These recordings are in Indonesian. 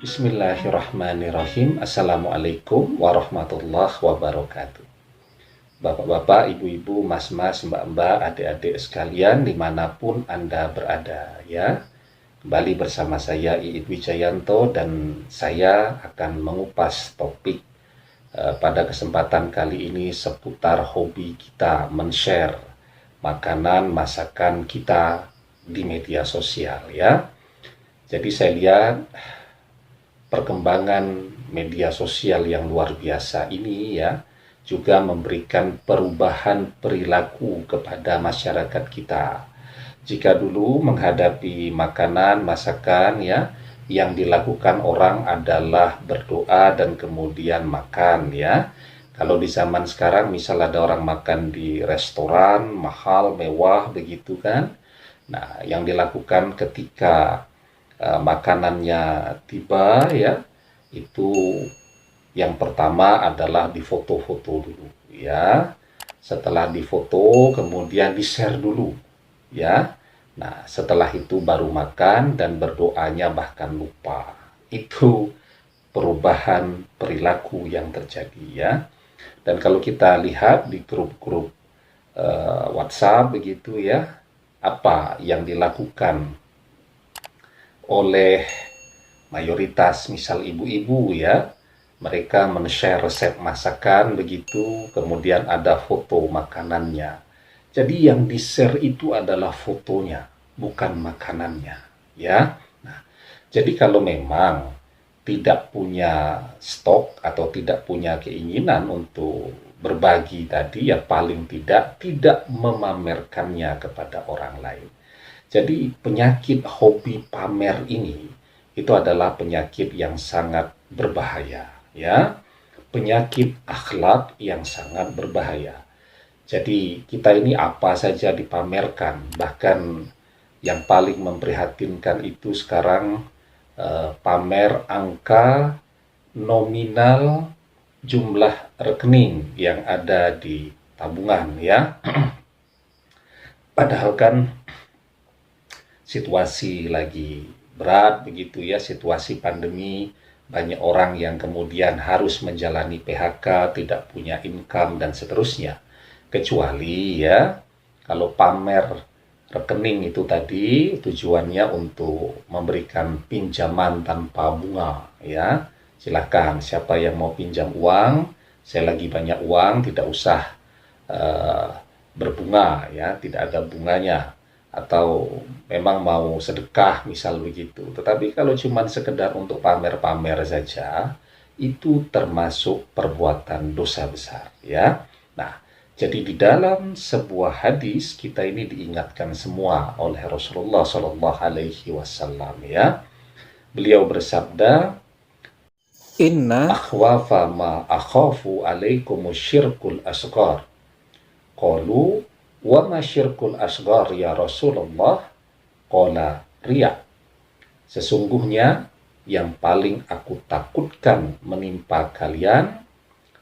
Bismillahirrahmanirrahim. Assalamualaikum warahmatullahi wabarakatuh. Bapak-bapak, ibu-ibu, mas-mas, mbak-mbak, adik-adik sekalian dimanapun Anda berada ya. Kembali bersama saya Iit Wijayanto dan saya akan mengupas topik pada kesempatan kali ini seputar hobi kita men-share makanan, masakan kita di media sosial ya. Jadi saya lihat perkembangan media sosial yang luar biasa ini ya juga memberikan perubahan perilaku kepada masyarakat kita. Jika dulu menghadapi makanan, masakan ya, yang dilakukan orang adalah berdoa dan kemudian makan ya. Kalau di zaman sekarang misal ada orang makan di restoran mahal, mewah begitu kan. Nah, yang dilakukan ketika makanannya tiba ya, itu yang pertama adalah difoto-foto dulu ya. Setelah difoto kemudian di-share dulu ya. Nah, setelah itu baru makan dan berdoanya bahkan lupa. Itu perubahan perilaku yang terjadi ya. Dan kalau kita lihat di grup-grup WhatsApp begitu ya, apa yang dilakukan oleh mayoritas misal ibu-ibu ya, mereka men-share resep masakan begitu, kemudian ada foto makanannya. Jadi yang di-share itu adalah fotonya, bukan makanannya ya. Nah, jadi kalau memang tidak punya stok atau tidak punya keinginan untuk berbagi tadi, ya paling tidak memamerkannya kepada orang lain. Jadi penyakit hobi pamer ini itu adalah penyakit yang sangat berbahaya ya. Penyakit akhlak yang sangat berbahaya. Jadi kita ini apa saja dipamerkan, bahkan yang paling memprihatinkan itu sekarang pamer angka nominal jumlah rekening yang ada di tabungan ya. Padahal kan situasi lagi berat begitu ya, situasi pandemi, banyak orang yang kemudian harus menjalani PHK, tidak punya income dan seterusnya. Kecuali ya, kalau pamer rekening itu tadi tujuannya untuk memberikan pinjaman tanpa bunga ya. Silakan siapa yang mau pinjam uang, saya lagi banyak uang, tidak usah berbunga ya, tidak ada bunganya. Atau memang mau sedekah misal begitu. Tetapi kalau cuma sekedar untuk pamer-pamer saja, itu termasuk perbuatan dosa besar ya. Nah, jadi di dalam sebuah hadis kita ini diingatkan semua oleh Rasulullah Shallallahu Alaihi Wasallam ya. Beliau bersabda, Inna akhwafa ma akhafu alaikumu syirkul asghar. Qalu wa ma syirkul asghar ya Rasulullah? Qala riya. Sesungguhnya yang paling aku takutkan menimpa kalian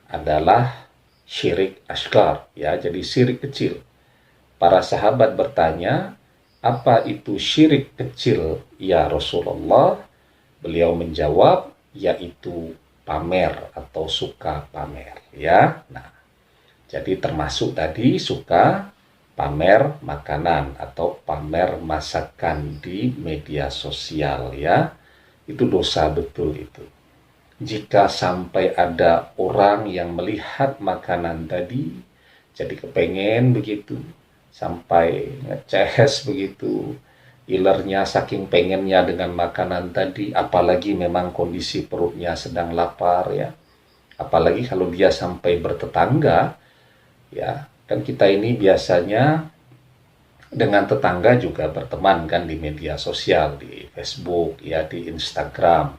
adalah syirik asghar ya, jadi syirik kecil. Para sahabat bertanya, apa itu syirik kecil ya Rasulullah? Beliau menjawab, yaitu pamer atau suka pamer ya. Nah, jadi termasuk tadi suka pamer makanan atau pamer masakan di media sosial ya. Itu dosa betul itu. Jika sampai ada orang yang melihat makanan tadi jadi kepengen begitu, sampai ngeces begitu, ilernya saking pengennya dengan makanan tadi, apalagi memang kondisi perutnya sedang lapar ya. Apalagi kalau dia sampai bertetangga ya. Kan kita ini biasanya dengan tetangga juga berteman kan di media sosial, di Facebook, ya di Instagram.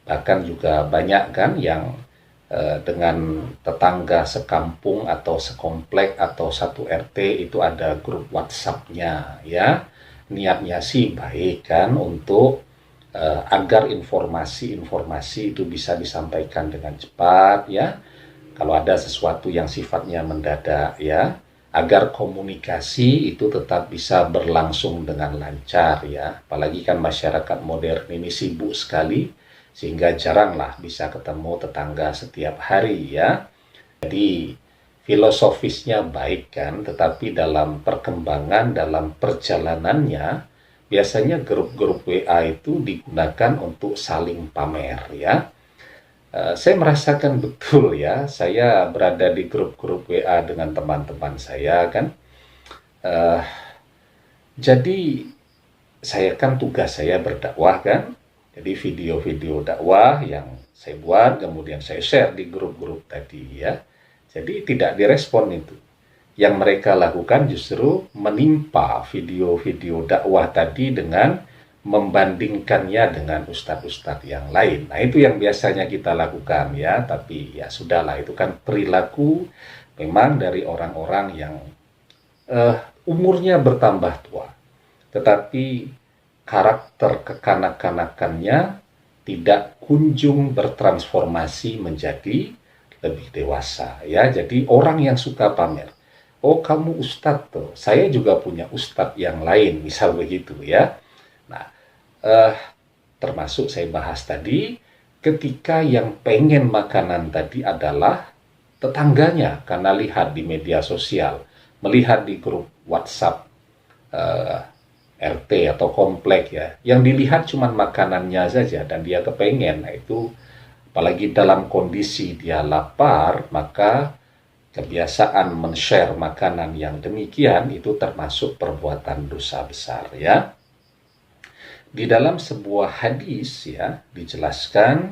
Bahkan juga banyak kan yang dengan tetangga sekampung atau sekomplek atau satu RT itu ada grup WhatsApp-nya ya. Niatnya sih baik kan untuk agar informasi-informasi itu bisa disampaikan dengan cepat ya. Kalau ada sesuatu yang sifatnya mendadak ya, agar komunikasi itu tetap bisa berlangsung dengan lancar ya. Apalagi kan masyarakat modern ini sibuk sekali sehingga jaranglah bisa ketemu tetangga setiap hari ya. Jadi filosofisnya baik kan, tetapi dalam perkembangan, dalam perjalanannya, biasanya grup-grup WA itu digunakan untuk saling pamer ya. Saya merasakan betul ya, saya berada di grup-grup WA dengan teman-teman saya kan. Eh, jadi saya kan tugas saya berdakwah kan. Jadi video-video dakwah yang saya buat kemudian saya share di grup-grup tadi ya. Jadi tidak direspon itu. Yang mereka lakukan justru menimpa video-video dakwah tadi dengan membandingkannya dengan ustadz-ustadz yang lain. Nah, itu yang biasanya kita lakukan ya, tapi ya sudahlah, itu kan perilaku memang dari orang-orang yang umurnya bertambah tua. Tetapi karakter kekanak-kanakannya tidak kunjung bertransformasi menjadi lebih dewasa ya. Jadi orang yang suka pamer, oh kamu ustadz tuh, saya juga punya ustadz yang lain, misal begitu ya. Nah, termasuk saya bahas tadi, ketika yang pengen makanan tadi adalah tetangganya, karena lihat di media sosial, melihat di grup WhatsApp RT atau komplek ya, yang dilihat cuma makanannya saja dan dia kepengen. Nah itu, apalagi dalam kondisi dia lapar, maka kebiasaan men-share makanan yang demikian itu termasuk perbuatan dosa besar ya. Di dalam sebuah hadis ya dijelaskan,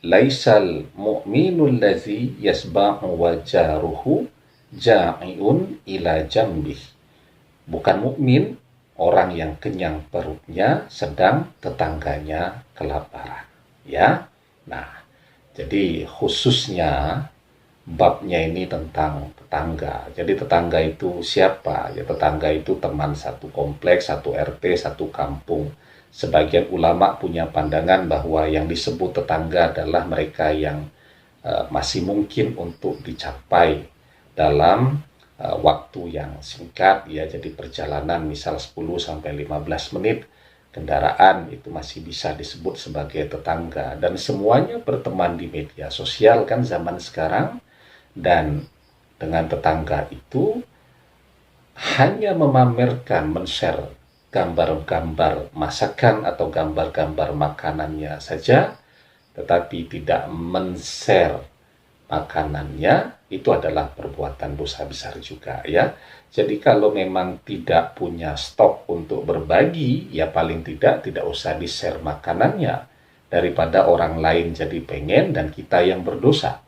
laisal mu'minul ladzi yasba'u wajaruhu ja'iun ila jambih. Bukan mukmin orang yang kenyang perutnya sedang tetangganya kelaparan ya. Nah, jadi khususnya babnya ini tentang tetangga. Jadi tetangga itu siapa? Ya tetangga itu teman satu kompleks, satu RT, satu kampung. Sebagian ulama punya pandangan bahwa yang disebut tetangga adalah mereka yang masih mungkin untuk dicapai dalam waktu yang singkat ya. Jadi perjalanan misal 10-15 menit kendaraan itu masih bisa disebut sebagai tetangga, dan semuanya berteman di media sosial kan zaman sekarang. Dan dengan tetangga itu hanya memamerkan, men-share gambar-gambar masakan atau gambar-gambar makanannya saja, tetapi tidak men-share makanannya, itu adalah perbuatan dosa besar juga ya. Jadi kalau memang tidak punya stok untuk berbagi, ya paling tidak usah di-share makanannya, daripada orang lain jadi pengen dan kita yang berdosa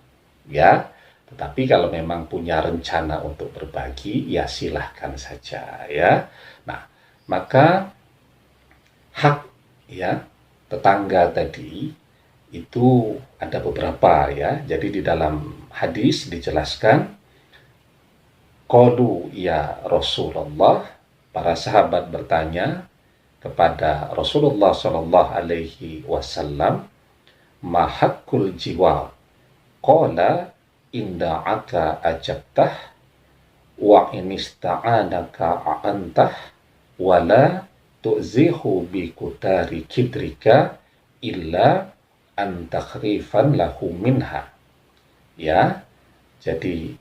ya. Tetapi kalau memang punya rencana untuk berbagi, ya silahkan saja ya. Nah, maka hak ya tetangga tadi itu ada beberapa ya. Jadi di dalam hadis dijelaskan, qalu ya Rasulullah, para sahabat bertanya kepada Rasulullah sallallahu alaihi wasallam, ma haqqul jiwar? Qala inda'aka ajabtah wa inista'anaka a'antah wala tu'zihu bi kutari kidrika illa antakhrifan lahu minha ya. Jadi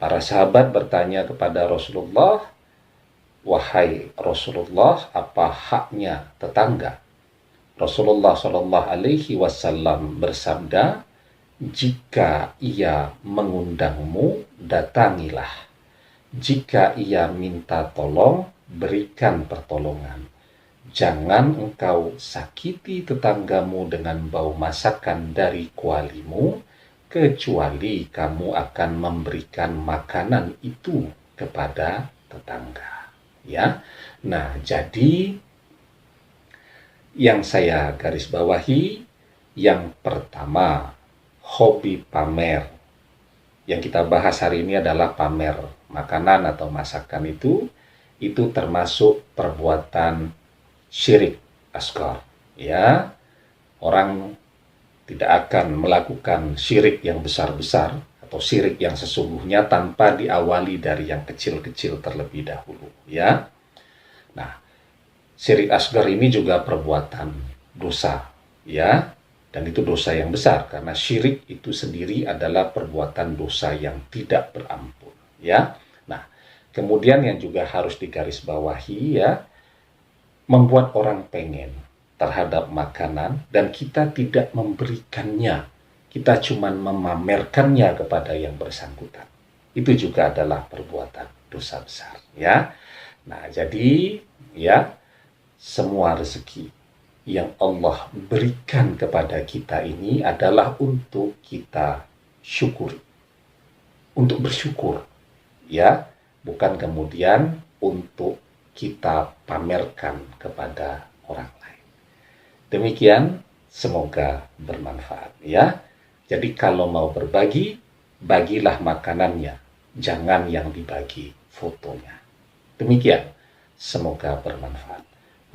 para sahabat bertanya kepada Rasulullah, wahai Rasulullah, apa haknya tetangga? Rasulullah sallallahu alaihi wasallam bersabda, jika ia mengundangmu, datangilah. Jika ia minta tolong, berikan pertolongan. Jangan engkau sakiti tetanggamu dengan bau masakan dari kualimu, kecuali kamu akan memberikan makanan itu kepada tetangga. Ya, nah jadi yang saya garis bawahi, yang pertama, hobi pamer. Yang kita bahas hari ini adalah pamer makanan atau masakan itu termasuk perbuatan syirik asghar ya. Orang tidak akan melakukan syirik yang besar-besar atau syirik yang sesungguhnya tanpa diawali dari yang kecil-kecil terlebih dahulu ya. Nah, syirik asghar ini juga perbuatan dosa ya. Dan itu dosa yang besar, karena syirik itu sendiri adalah perbuatan dosa yang tidak berampun. Ya, nah, kemudian yang juga harus digarisbawahi ya, membuat orang pengen terhadap makanan dan kita tidak memberikannya, kita cuma memamerkannya kepada yang bersangkutan. Itu juga adalah perbuatan dosa besar, ya. Nah, jadi ya, semua rezeki yang Allah berikan kepada kita ini adalah untuk kita syukuri, untuk bersyukur, ya, bukan kemudian untuk kita pamerkan kepada orang lain. Demikian, semoga bermanfaat ya. Jadi kalau mau berbagi, bagilah makanannya, jangan yang dibagi fotonya. Demikian, semoga bermanfaat.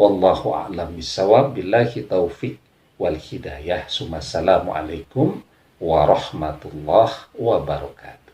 Wallahu a'lam bishawab, billahi taufik wal hidayah. Assalamualaikum warahmatullahi wabarakatuh.